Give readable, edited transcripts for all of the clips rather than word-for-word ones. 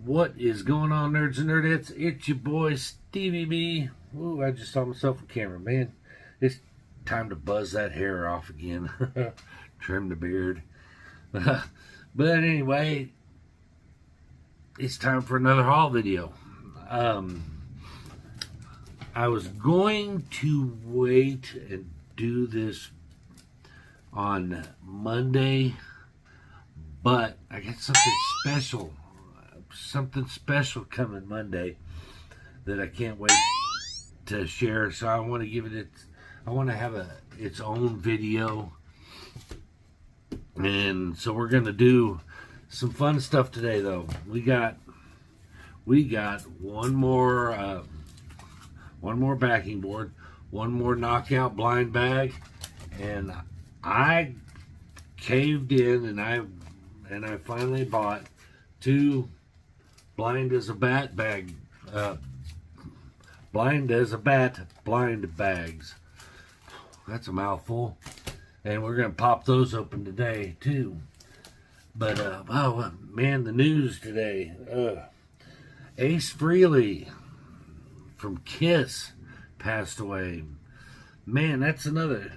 What is going on, nerds and nerdettes? It's your boy Stevie B. Ooh, I just saw myself on camera, man. It's time to buzz that hair off again. Trim the beard. But anyway, it's time for another haul video. I was going to wait and do this on Monday, but I got something special coming Monday that I can't wait to share. So I want to give it I want to have its own video, and so we're gonna do some fun stuff today. Though we got one more backing board, one more knockout blind bag, and I caved in and I finally bought two blind as a bat blind bags. That's a mouthful. And we're gonna pop those open today too. But oh man, the news today. Ace Frehley from Kiss passed away. Man, that's another.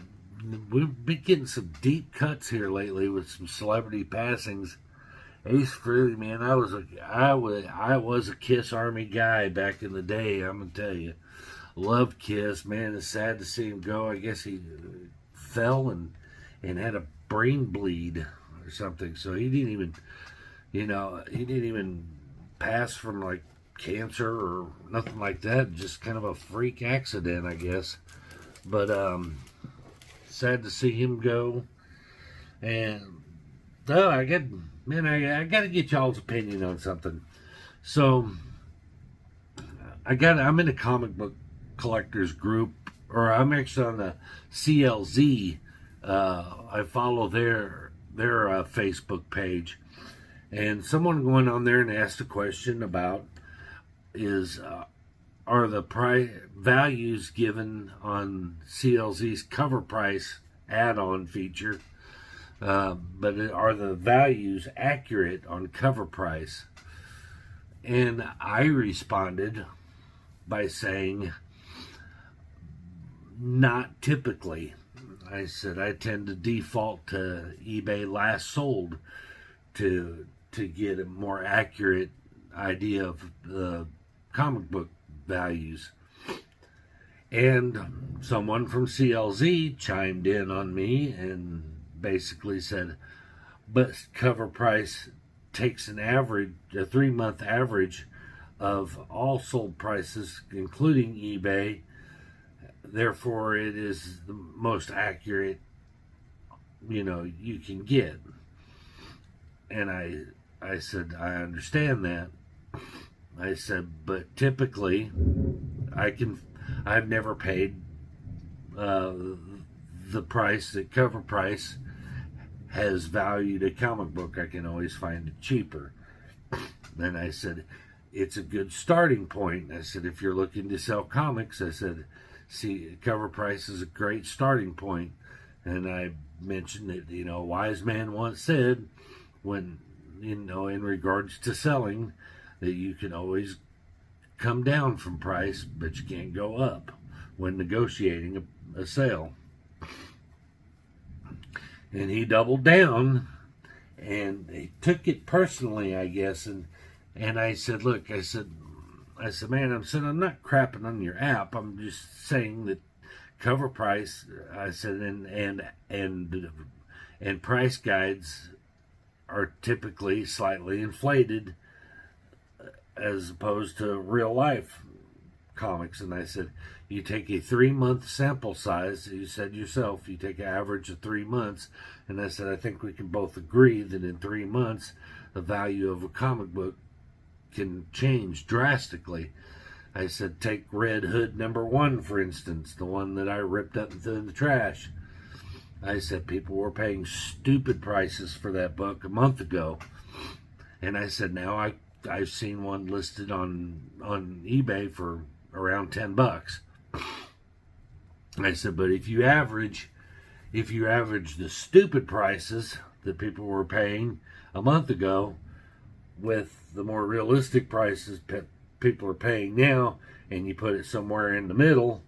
We've been getting some deep cuts here lately with some celebrity passings. Ace Frehley, man, I was a Kiss Army guy back in the day. I'm gonna tell you, loved Kiss. Man, it's sad to see him go. I guess he fell and had a brain bleed or something. So he didn't even pass from like cancer or nothing like that. Just kind of a freak accident, I guess. But sad to see him go. And I got to get y'all's opinion on something. So I'm in a comic book collectors group, or I'm actually on the CLZ. I follow their Facebook page, and someone going on there and asked a question about are the values given on CLZ's cover price add-on feature, but are the values accurate on cover price? And I responded by saying, not typically. I said I tend to default to eBay last sold to get a more accurate idea of the comic book values. And someone from CLZ chimed in on me and basically said, but cover price takes a 3-month average of all sold prices, including eBay. Therefore, it is the most accurate, you can get. And I said, I understand that. I said, but typically, I've never paid the price that cover price has valued a comic book. I can always find it cheaper. And I said, it's a good starting point. I said, if you're looking to sell comics, I said, see, cover price is a great starting point. And I mentioned that, a wise man once said, when, in regards to selling, that you can always come down from price, but you can't go up when negotiating a sale. And he doubled down, and he took it personally, I guess. And I said, look, I said, man, I'm not crapping on your app. I'm just saying that cover price, I said, and price guides are typically slightly inflated as opposed to real life comics. And I said, you take a 3-month sample size. You said yourself, you take an average of 3 months. And I said, I think we can both agree that in 3 months, the value of a comic book can change drastically. I said, take Red Hood #1, for instance, the one that I ripped up and threw in the trash. I said, people were paying stupid prices for that book a month ago. And I said, now I've seen one listed on eBay for around $10. I said, but if you average the stupid prices that people were paying a month ago, with the more realistic prices people are paying now, and you put it somewhere in the middle,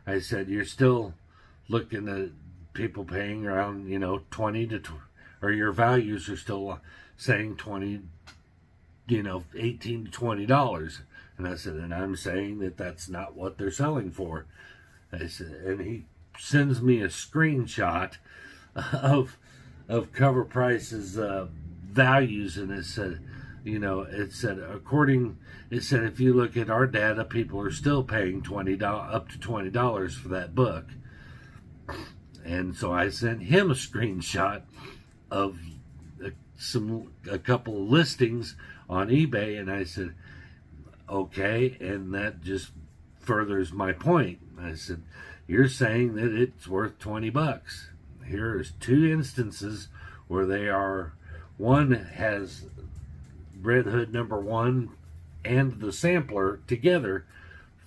I said, you're still looking at people paying around, 20 to, or your values are still saying 20, 18 to $20. And I said, and I'm saying that that's not what they're selling for. I said, and he sends me a screenshot of Cover Price's values, and it said, it said if you look at our data, people are still paying up to $20 for that book. And so I sent him a screenshot of a couple of listings on eBay, and I said, okay, and that just furthers my point. I said, you're saying that it's worth $20. Here's two instances where they are. One has Red Hood #1 and the sampler together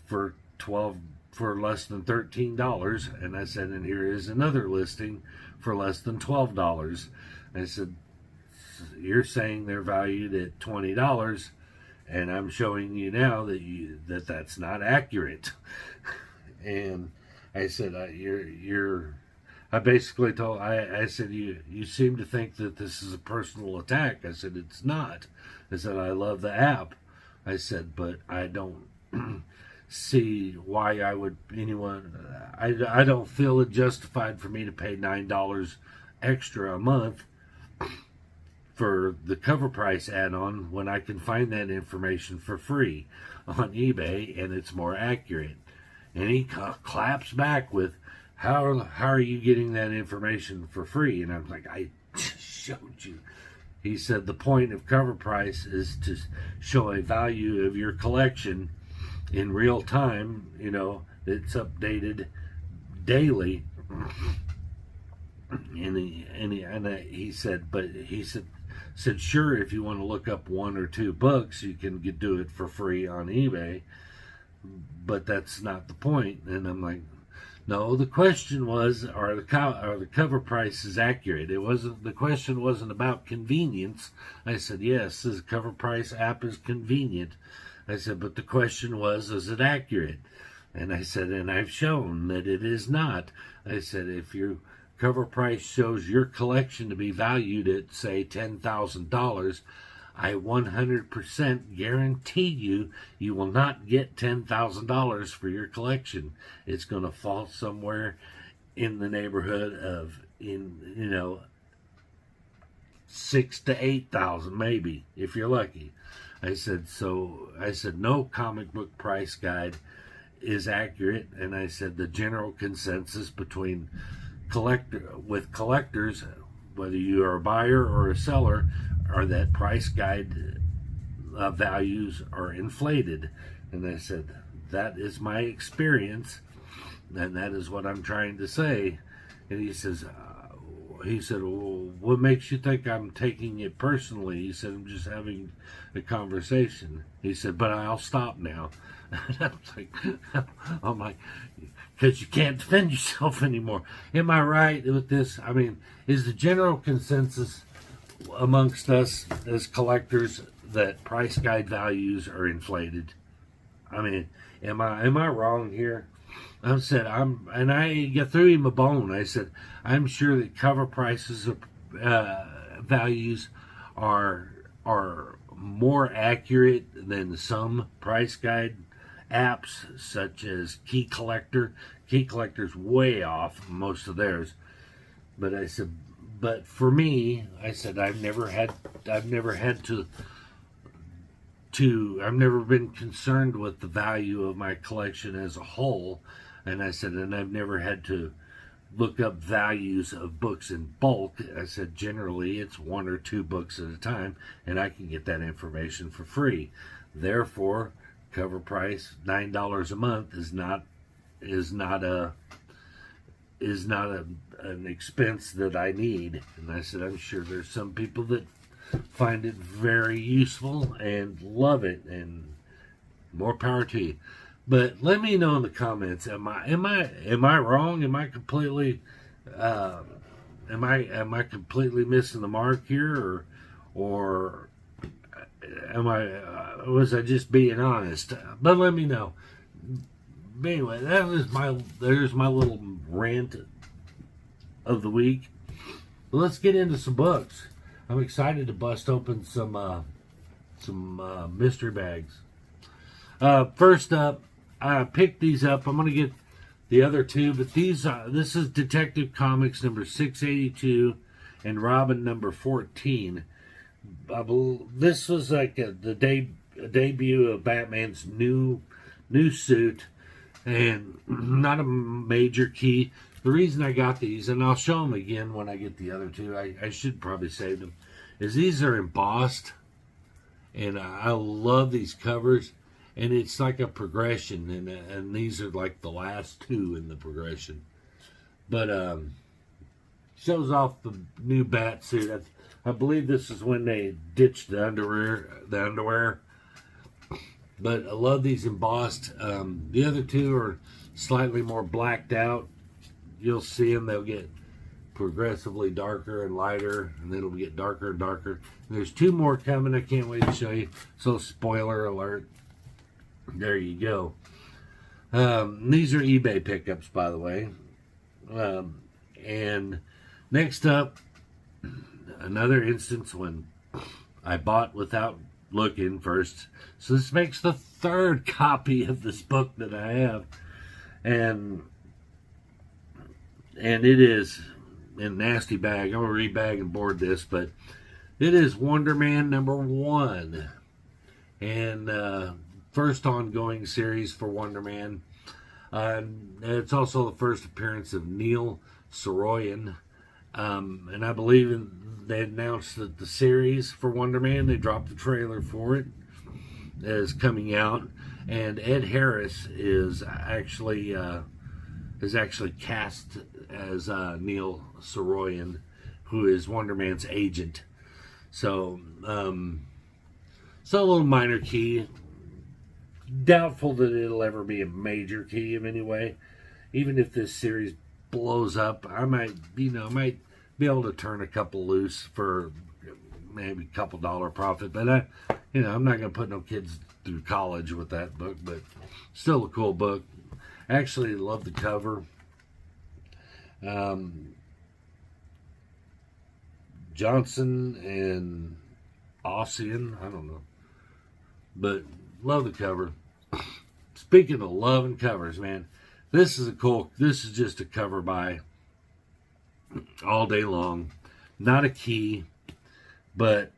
for less than $13. And I said, and here is another listing for less than $12. I said, you're saying they're valued at $20, and I'm showing you now that that's not accurate. And I said, I basically told, I said, you seem to think that this is a personal attack. I said, it's not. I said, I love the app. I said, but I don't see why I don't feel it justified for me to pay $9 extra a month for the Cover Price add-on when I can find that information for free on eBay and it's more accurate. And he claps back with, how are you getting that information for free? And I'm like, I showed you. He said the point of Cover Price is to show a value of your collection in real time, it's updated daily. And he said, sure, if you want to look up one or two books, you can do it for free on eBay, but that's not the point. And I'm like, no, the question was, are the Cover Prices accurate? The question wasn't about convenience. I said, yes, this Cover Price app is convenient. I said, but the question was, is it accurate? And I said, and I've shown that it is not. I said, if your Cover Price shows your collection to be valued at, say, $10,000, I 100% guarantee you will not get $10,000 for your collection. It's going to fall somewhere in the neighborhood of, $6,000 to $8,000 maybe, if you're lucky. I said, no comic book price guide is accurate. And I said, the general consensus between collectors, whether you are a buyer or a seller, are that price guide values are inflated. And I said, that is my experience, and that is what I'm trying to say. And he said, well, what makes you think I'm taking it personally? He said, I'm just having a conversation. He said, but I'll stop now. And I'm like, because you can't defend yourself anymore. Am I right with this? I mean, is the general consensus amongst us as collectors that price guide values are inflated? I mean, am I wrong here? I said, I threw him a bone. I said, I'm sure that Cover Prices values are more accurate than some price guide apps, such as Key Collector. Key Collector's way off most of theirs. But I said, but for me, I said, I've never been concerned with the value of my collection as a whole. And I said, and I've never had to look up values of books in bulk. I said, generally it's one or two books at a time, and I can get that information for free. Therefore, Cover Price $9 a month is not an expense that I need. And I said, I'm sure there's some people that find it very useful and love it, and more power to you. But let me know in the comments, am I wrong? Am I completely completely missing the mark here, or was I just being honest? But let me know. Anyway, there's my little rant of the week. Let's get into some books. I'm excited to bust open some mystery bags. First up, I picked these up. I'm going to get the other two, but this is Detective Comics number 682 and Robin number 14. This was like the debut of Batman's new suit, and not a major key. The reason I got these, and I'll show them again when I get the other two, I should probably save them, is these are embossed, and I love these covers, and it's like a progression, and these are like the last two in the progression. But shows off the new bat suit. I believe this is when they ditched the underwear. But I love these embossed. The other two are slightly more blacked out. You'll see them. They'll get progressively darker and lighter, and then it'll get darker and darker. And there's two more coming. I can't wait to show you. So spoiler alert. There you go. These are eBay pickups, by the way. And next up, another instance when I bought without looking first. So this makes the third copy of this book that I have, and it is in a nasty bag. I'm gonna rebag and board this, but it is Wonder Man number 1, and first ongoing series for Wonder Man. It's also the first appearance of Neil Soroyan. And I believe they announced that the series for Wonder Man, they dropped the trailer for it, is coming out, and Ed Harris is actually cast as Neil Soroyan, who is Wonder Man's agent. So a little minor key. Doubtful that it'll ever be a major key in any way. Even if this series blows up, I might be able to turn a couple loose for maybe a couple dollar profit. But I'm not going to put no kids through college with that book. But still a cool book. Actually, love the cover. Johnson and Ossian, I don't know, but love the cover. Speaking of love and covers, man, this is just a cover by all day long. Not a key, but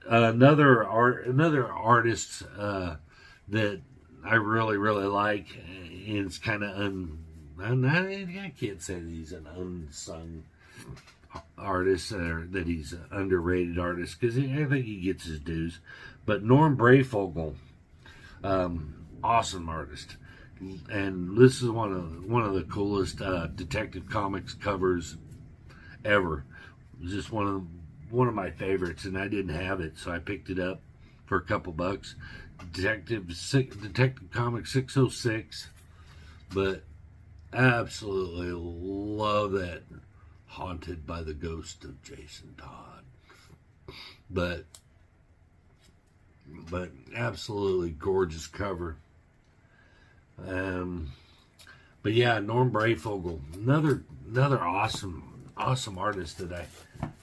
another artist that I really, really like, and it's kind of I can't say that he's an unsung artist or that he's an underrated artist, because I think he gets his dues. But Norm Brayfogle, awesome artist, and this is one of the coolest Detective Comics covers ever. It was just one of my favorites, and I didn't have it, so I picked it up for a couple bucks. Detective Comics 606, but absolutely love that. Haunted by the Ghost of Jason Todd, but absolutely gorgeous cover. But yeah, Norm Brayfogle, another awesome artist that I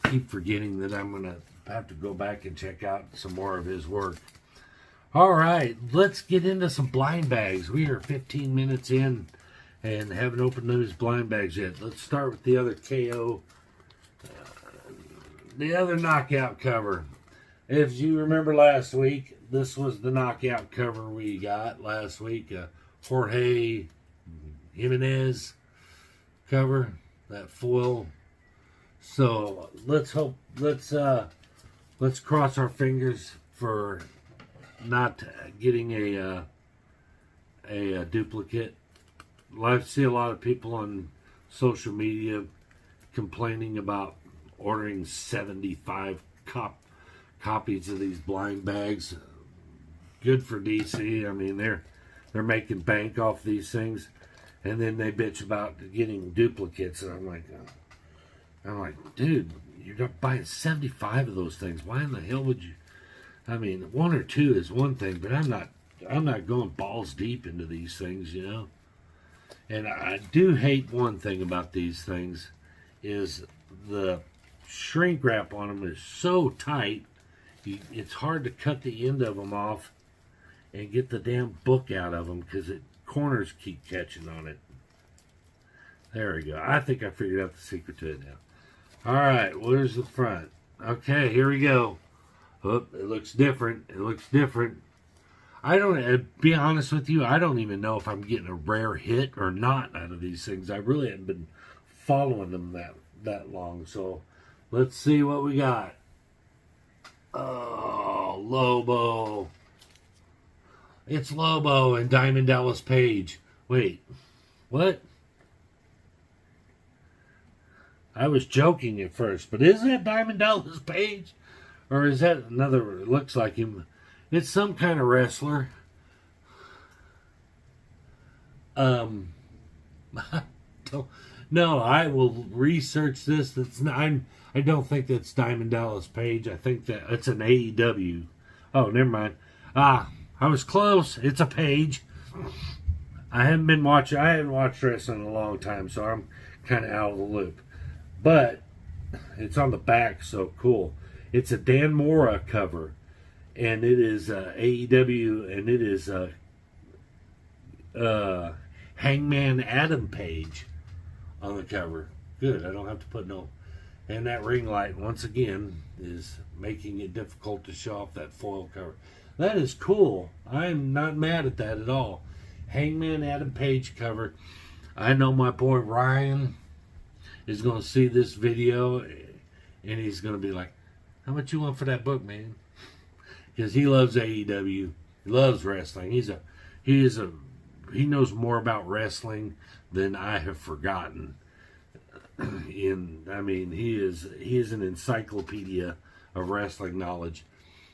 keep forgetting that I'm gonna have to go back and check out some more of his work. All right, let's get into some blind bags. We are 15 minutes in and haven't opened those blind bags yet. Let's start with the other KO, the other knockout cover. If you remember last week, this was the knockout cover we got last week. Jorge Jimenez cover, that foil. So let's cross our fingers for not getting a duplicate. I see a lot of people on social media complaining about ordering 75 copies of these blind bags. Good for DC. I mean, they're making bank off these things, and then they bitch about getting duplicates. And I'm like, dude, you're not buying 75 of those things. Why in the hell would you? I mean, one or two is one thing, but I'm not going balls deep into these things, you know. And I do hate one thing about these things is the shrink wrap on them is so tight. It's hard to cut the end of them off and get the damn book out of them because corners keep catching on it. There we go. I think I figured out the secret to it now. All right, where's the front? Okay, here we go. Oh, it looks different. It looks different. I don't, be honest with you, I don't even know if I'm getting a rare hit or not out of these things. I really haven't been following them that long. So let's see what we got. Oh, Lobo. It's Lobo and Diamond Dallas Page. Wait, what? I was joking at first, but is that Diamond Dallas Page? Or is that another, it looks like him. It's some kind of wrestler. No, I will research this. That's not, I don't think that's Diamond Dallas Page. I think that it's an AEW. Oh, never mind. I was close. It's a Page. I haven't watched wrestling in a long time, so I'm kind of out of the loop. But it's on the back, so cool. It's a Dan Mora cover, and it is AEW, and it is Hangman Adam Page on the cover. Good, I don't have to put no. And that ring light, once again, is making it difficult to show off that foil cover. That is cool. I'm not mad at that at all. Hangman Adam Page cover. I know my boy Ryan is going to see this video, and he's going to be like, how much you want for that book, man? Because he loves AEW. He loves wrestling. He knows more about wrestling than I have forgotten. He is an encyclopedia of wrestling knowledge.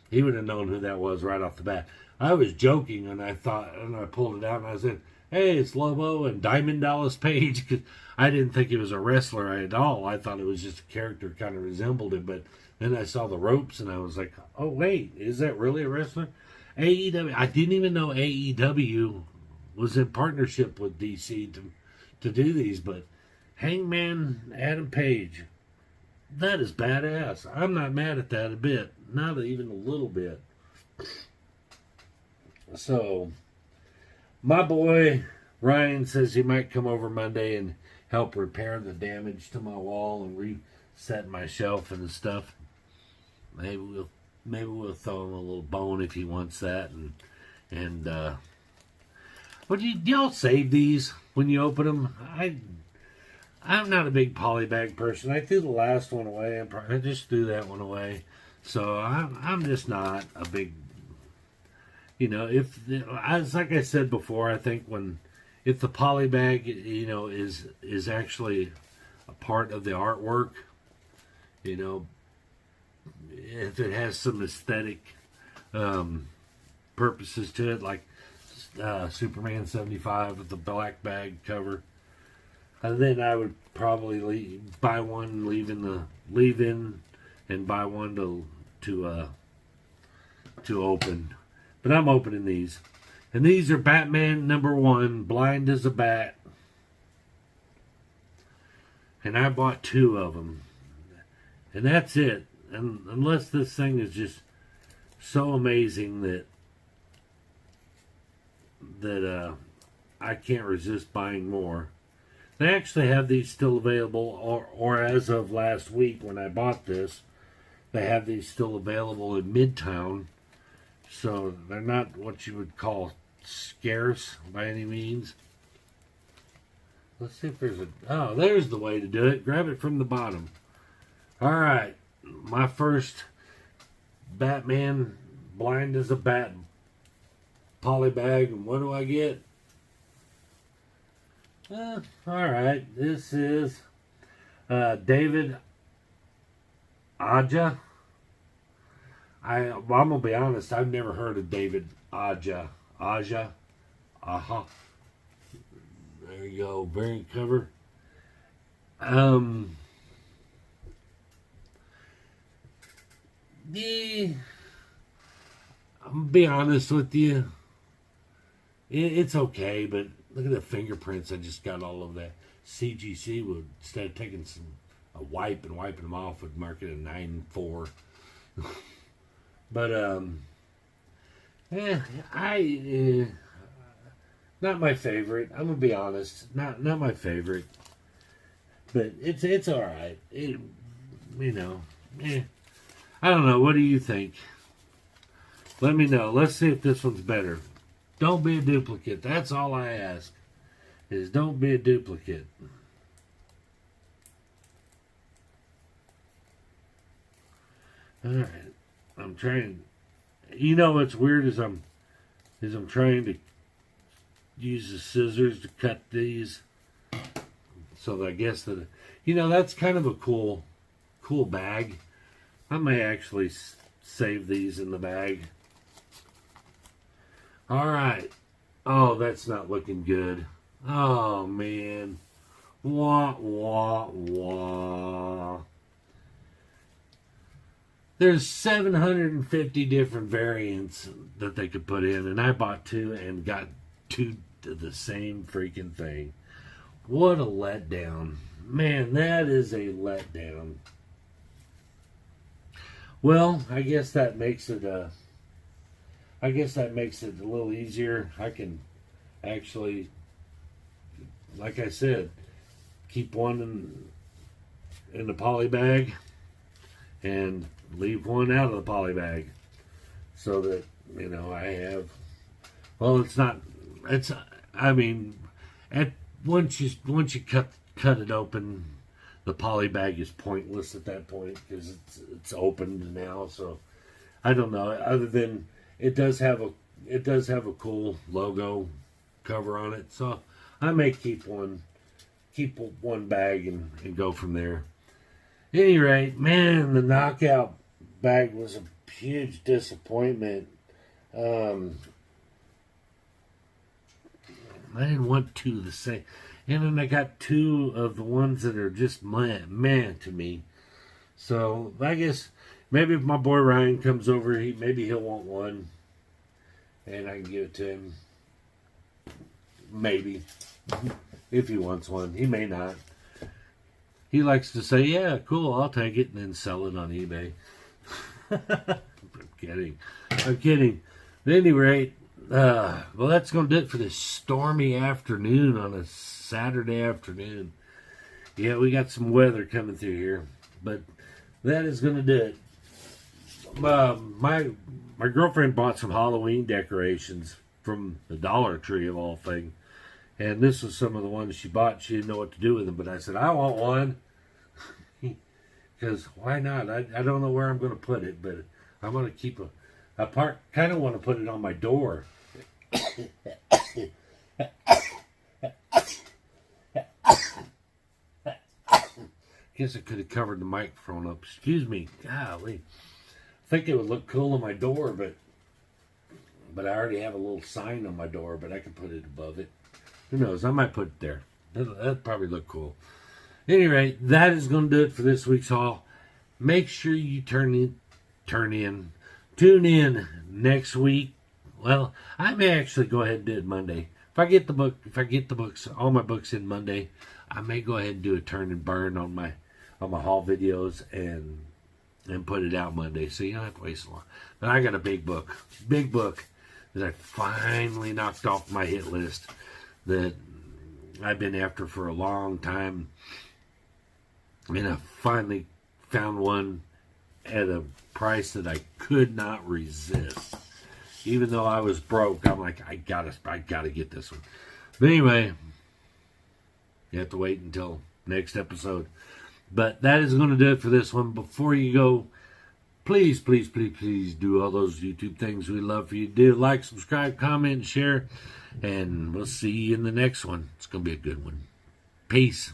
He would have known who that was right off the bat. I was joking, and I pulled it out, and I said, hey, it's Lobo and Diamond Dallas Page, because I didn't think he was a wrestler at all. I thought it was just a character, kind of resembled him, but then I saw the ropes, and I was like, oh, wait, is that really a wrestler? AEW, I didn't even know AEW was in partnership with DC to do these, but Hangman Adam Page, that is badass. I'm not mad at that a bit, not even a little bit. So, my boy Ryan says he might come over Monday and help repair the damage to my wall and reset my shelf and stuff. Maybe we'll throw him a little bone if he wants that. But y'all save these when you open them? I'm not a big polybag person. I threw the last one away. I just threw that one away. So I'm just not a big, like I said before, I think if the polybag, is actually a part of the artwork, if it has some aesthetic purposes to it, like Superman 75 with the black bag cover, then I would probably buy one, leave in, and buy one to open. But I'm opening these, and these are Batman #1, Blind as a Bat, and I bought 2 of them, and that's it. And unless this thing is just so amazing that I can't resist buying more. They actually have these still available, or as of last week when I bought this, they have these still available in Midtown. So they're not what you would call scarce by any means. Let's see if there's there's the way to do it. Grab it from the bottom. Alright, my first Batman Blind as a Bat polybag, and what do I get? Alright, this is David Aja. I'm going to be honest, I've never heard of David Aja. There you go, variant cover. I'm gonna be honest with you. It's okay, but look at the fingerprints. I just got all of that. CGC would, instead of taking a wipe and wiping them off, would mark it a 9-4. But not my favorite. I'm gonna be honest. Not my favorite. But it's all right. I don't know. What do you think? Let me know. Let's see if this one's better. Don't be a duplicate. That's all I ask. Is don't be a duplicate. All right. I'm trying. You know what's weird is I'm trying to use the scissors to cut these. So I guess that that's kind of a cool bag. I may actually save these in the bag. All right. Oh, that's not looking good. Oh man. Wah wah wah. There's 750 different variants that they could put in, and I bought 2 and got 2 of the same freaking thing. What a letdown. Man, that is a letdown. Well, I guess that makes it a little easier. I can actually, like I said, keep one in the poly bag and leave one out of the poly bag, so that I have. Well, once you cut it open, the poly bag is pointless at that point because it's opened now. So I don't know. Other than it does have a cool logo cover on it, so I may keep one bag and go from there. At any rate, man, the knockout bag was a huge disappointment. I didn't want 2 the same. And then I got 2 of the ones that are just man to me. So I guess maybe if my boy Ryan comes over, maybe he'll want one. And I can give it to him. Maybe. If he wants one. He may not. He likes to say, yeah, cool, I'll take it, and then sell it on eBay. I'm kidding. At any rate, well, that's going to do it for this stormy afternoon on a Saturday afternoon. Yeah, we got some weather coming through here, but that is going to do it. My girlfriend bought some Halloween decorations from the Dollar Tree of all things, and this was some of the ones she bought. She didn't know what to do with them, but I said, I want one. Because why not? I don't know where I'm going to put it, but I'm going to keep a part. Kind of want to put it on my door. Guess I could have covered the microphone up. Excuse me. Golly. I think it would look cool on my door, but I already have a little sign on my door, but I can put it above it. Who knows? I might put it there. That'd probably look cool. At any rate, that is going to do it for this week's haul. Make sure you tune in next week. Well, I may actually go ahead and do it Monday. If I get the books, all my books in Monday, I may go ahead and do a turn and burn on my haul videos and put it out Monday, so you don't have to waste a lot. But I got a big book that I finally knocked off my hit list that I've been after for a long time. And I finally found one at a price that I could not resist. Even though I was broke, I'm like, I gotta get this one. But anyway, you have to wait until next episode. But that is going to do it for this one. Before you go, please do all those YouTube things we love for you to do. Like, subscribe, comment, share. And we'll see you in the next one. It's going to be a good one. Peace.